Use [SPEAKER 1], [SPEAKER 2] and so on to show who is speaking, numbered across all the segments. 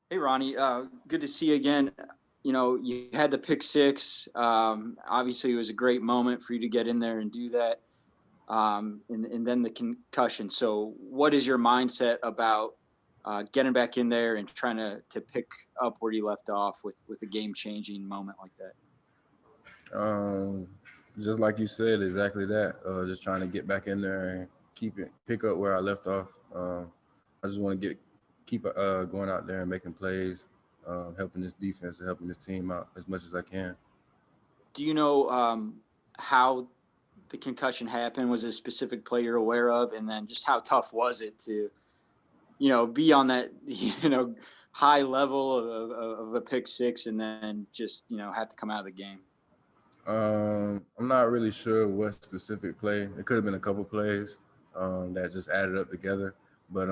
[SPEAKER 1] Hey, Ronnie. Good to see you again. You had the pick six. Obviously, it was a great moment for you to get in there and do that. And then the concussion. So, what is your mindset about getting back in there and trying to pick up where you left off with a game changing moment like that?
[SPEAKER 2] Um, just like you said, exactly that. Just trying to get back in there and pick up where I left off. I just want to keep going out there and making plays, helping this defense and helping this team out as much as I can.
[SPEAKER 1] Do you know how the concussion happened? Was it a specific play you're aware of? And then just how tough was it to be on that, high level of a pick six and then just, have to come out of the game?
[SPEAKER 2] I'm not really sure what specific play. It could have been a couple plays that just added up together. But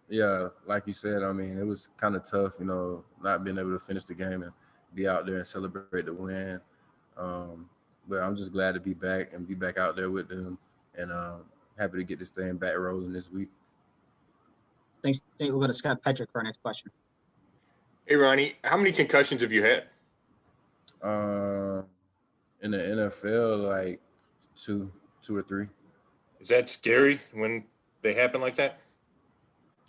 [SPEAKER 2] yeah, like you said, I mean, it was kind of tough, not being able to finish the game and be out there and celebrate the win. Um, but I'm just glad to be back and be back out there with them, and happy to get this thing back rolling this week.
[SPEAKER 3] Thanks. We'll go to Scott Petrick for our next question.
[SPEAKER 4] Hey, Ronnie, how many concussions have you had?
[SPEAKER 2] Uh, in the NFL, like two or three.
[SPEAKER 4] Is that scary when they happen like that?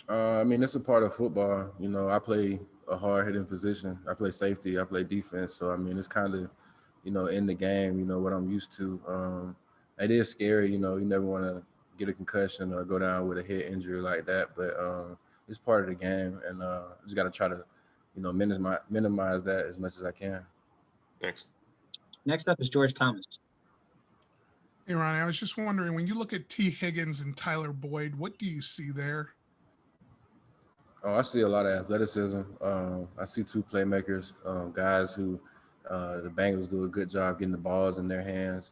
[SPEAKER 2] I mean, it's a part of football. I play a hard hitting position. I play safety. I play defense. So I mean, it's kind of, in the game. What I'm used to. It is scary. You never want to get a concussion or go down with a head injury like that. But it's part of the game, and just got to try to, minimize that as much as I can.
[SPEAKER 4] Thanks.
[SPEAKER 3] Next up is George Thomas.
[SPEAKER 5] Hey, Ronnie, I was just wondering, when you look at T. Higgins and Tyler Boyd, what do you see there?
[SPEAKER 2] Oh, I see a lot of athleticism. I see two playmakers, guys who the Bengals do a good job getting the balls in their hands.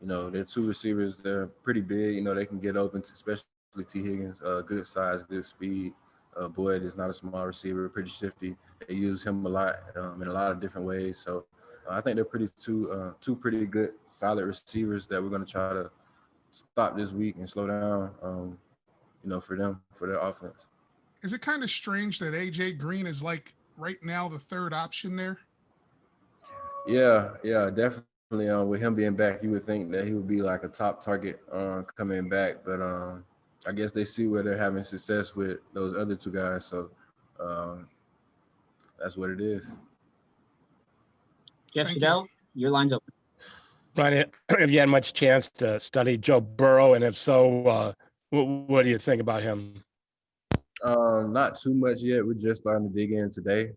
[SPEAKER 2] They're two receivers. They're pretty big. They can get open, especially T. Higgins. Good size, good speed. Boyd is not a small receiver, pretty shifty. They use him a lot in a lot of different ways. So I think they're two pretty good, solid receivers that we're going to try to stop this week and slow down. For their offense.
[SPEAKER 5] Is it kind of strange that A.J. Green is like right now the third option there?
[SPEAKER 2] Yeah, definitely. With him being back, you would think that he would be like a top target coming back, but I guess they see where they're having success with those other two guys, so that's what it is.
[SPEAKER 3] Jeff Goodell, your line's open.
[SPEAKER 6] Right. Have you had much chance to study Joe Burrow, and if so, what do you think about him?
[SPEAKER 2] Not too much yet. We're just starting to dig in today.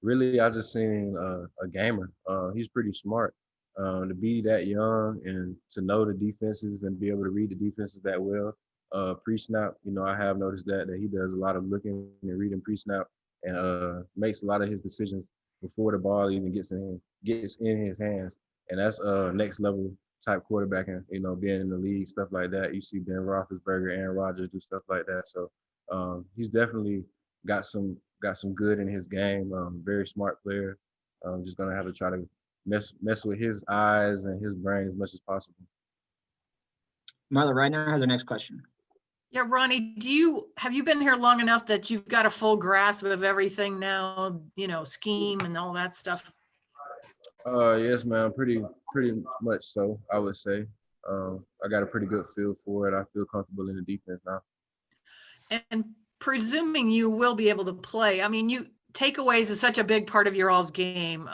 [SPEAKER 2] Really, I just seen a gamer. He's pretty smart. To be that young and to know the defenses and be able to read the defenses that well. Pre-snap, I have noticed that he does a lot of looking and reading pre-snap and makes a lot of his decisions before the ball even gets in his hands. And that's next level type quarterbacking, being in the league, stuff like that. You see Ben Roethlisberger, Aaron Rodgers do stuff like that. So he's definitely got some good in his game. Very smart player. Just gonna have to try to mess with his eyes and his brain as much as possible.
[SPEAKER 3] Marla Reitner has our next question.
[SPEAKER 7] Yeah, Ronnie, have you been here long enough that you've got a full grasp of everything now, scheme and all that stuff?
[SPEAKER 2] Yes, man, pretty much so, I would say. I got a pretty good feel for it. I feel comfortable in the defense now.
[SPEAKER 7] And presuming you will be able to play, I mean, takeaways is such a big part of your all's game.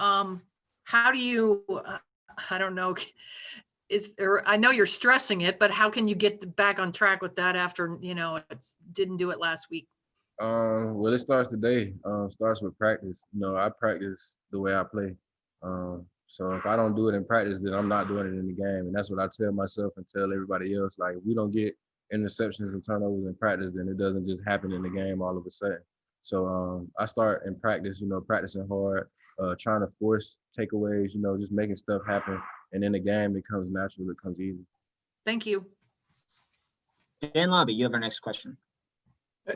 [SPEAKER 7] How do you, I don't know, I know you're stressing it, but how can you get back on track with that after, didn't do it last week?
[SPEAKER 2] Well, it starts today. Starts with practice. I practice the way I play. So if I don't do it in practice, then I'm not doing it in the game. And that's what I tell myself and tell everybody else. Like, if we don't get interceptions and turnovers in practice, then it doesn't just happen in the game all of a sudden. So I start in practice, practicing hard, trying to force takeaways, just making stuff happen. And in the game, it comes natural, it comes easy.
[SPEAKER 7] Thank you.
[SPEAKER 3] Dan Lobby, you have our next question.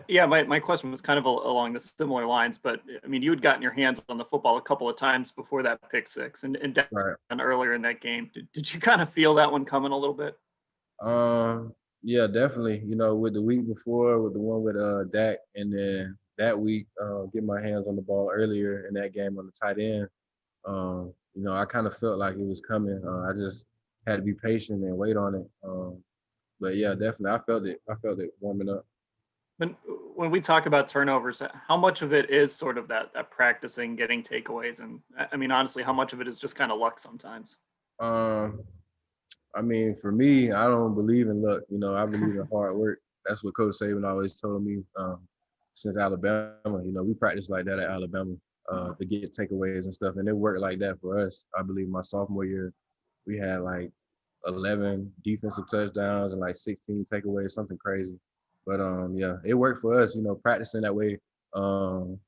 [SPEAKER 8] Yeah, my question was kind of along the similar lines, but I mean, you had gotten your hands on the football a couple of times before that pick six and
[SPEAKER 2] Right.
[SPEAKER 8] earlier in that game. Did you kind of feel that one coming a little bit?
[SPEAKER 2] Yeah, definitely. You know, with the week before, with the one with Dak, and then that week, get my hands on the ball earlier in that game on the tight end. You know, I kind of felt like it was coming. I just had to be patient and wait on it. But yeah, definitely, I felt it. I felt it warming up.
[SPEAKER 8] When when we talk about turnovers, how much of it is sort of that practicing, getting takeaways, and I mean, honestly, how much of it is just kind of luck sometimes?
[SPEAKER 2] Um, I mean, for me, I don't believe in luck. You know, I believe in hard work. That's what Coach Saban always told me since Alabama. You know, we practice like that at Alabama to get takeaways and stuff, and it worked like that for us. I believe my sophomore year, we had like 11 defensive touchdowns and like 16 takeaways, something crazy. But yeah, it worked for us. You know, practicing that way. Um,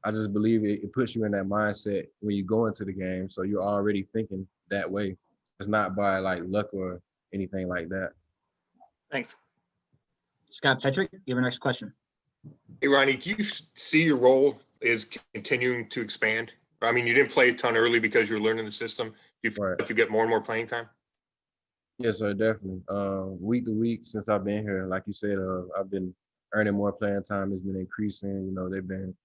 [SPEAKER 2] I just believe it puts you in that mindset when you go into the game, so you're already thinking that way. It's not by like luck or anything like that.
[SPEAKER 8] Thanks.
[SPEAKER 3] Scott Petrick, you have your next question.
[SPEAKER 4] Hey, Ronnie, do you see your role is continuing to expand? I mean, you didn't play a ton early because you were learning the system. Do you feel
[SPEAKER 2] Right.
[SPEAKER 4] like you get more and more playing time?
[SPEAKER 2] Yes, sir, definitely. Week to week since I've been here, like you said, I've been earning more playing time. It's been increasing. You know, they've been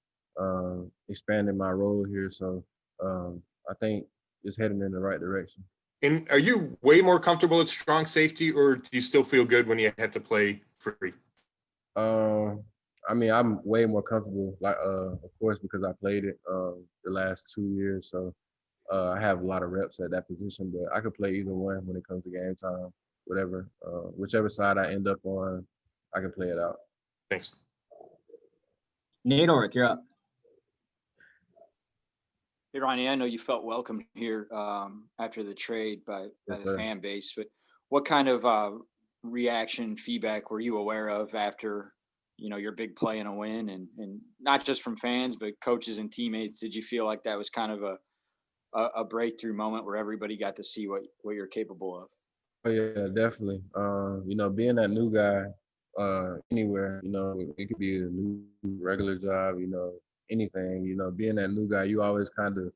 [SPEAKER 2] expanding my role here, so I think it's heading in the right direction.
[SPEAKER 4] And are you way more comfortable at strong safety, or do you still feel good when you have to play free?
[SPEAKER 2] I mean, I'm way more comfortable, like of course, because I played it the last 2 years, so I have a lot of reps at that position. But I could play either one when it comes to game time, whatever, whichever side I end up on, I can play it out.
[SPEAKER 4] Thanks.
[SPEAKER 3] Nate Orrick, you're up.
[SPEAKER 1] Hey, Ronnie, I know you felt welcome here after the trade by
[SPEAKER 2] Yes,
[SPEAKER 1] the
[SPEAKER 2] sir.
[SPEAKER 1] fan base, but what kind of reaction, feedback were you aware of after, you know, your big play and a win, and not just from fans, but coaches and teammates? Did you feel like that was kind of a breakthrough moment where everybody got to see what you're capable of?
[SPEAKER 2] Oh yeah, definitely. You know, being that new guy, anywhere, you know, it could be a new regular job, you know, anything, you know, being that new guy, you always kind of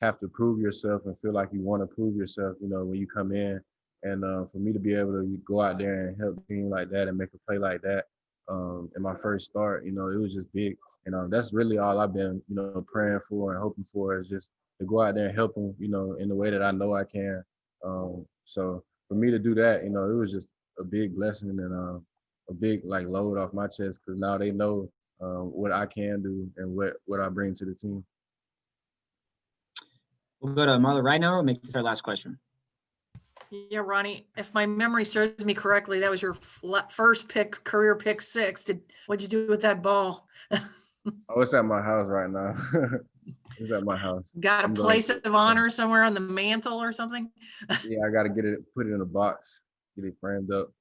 [SPEAKER 2] have to prove yourself and feel like you want to prove yourself, you know, when you come in. And for me to be able to go out there and help the team like that and make a play like that in my first start, you know, it was just big. And that's really all I've been, you know, praying for and hoping for is just to go out there and help them, you know, in the way that I know I can. So for me to do that, you know, it was just a big blessing and a big like load off my chest because now they know what I can do and what I bring to the team.
[SPEAKER 3] We'll go to Marla right now. We'll make this our last question.
[SPEAKER 7] Yeah, Ronnie, if my memory serves me correctly, that was your first career pick six. What'd you do with that ball?
[SPEAKER 2] Oh, it's at my house right now. It's at my house.
[SPEAKER 7] Got a
[SPEAKER 2] I'm going
[SPEAKER 7] place
[SPEAKER 2] to-
[SPEAKER 7] of honor somewhere on the mantle or something?
[SPEAKER 2] Yeah, I got to put it in a box, get it framed up.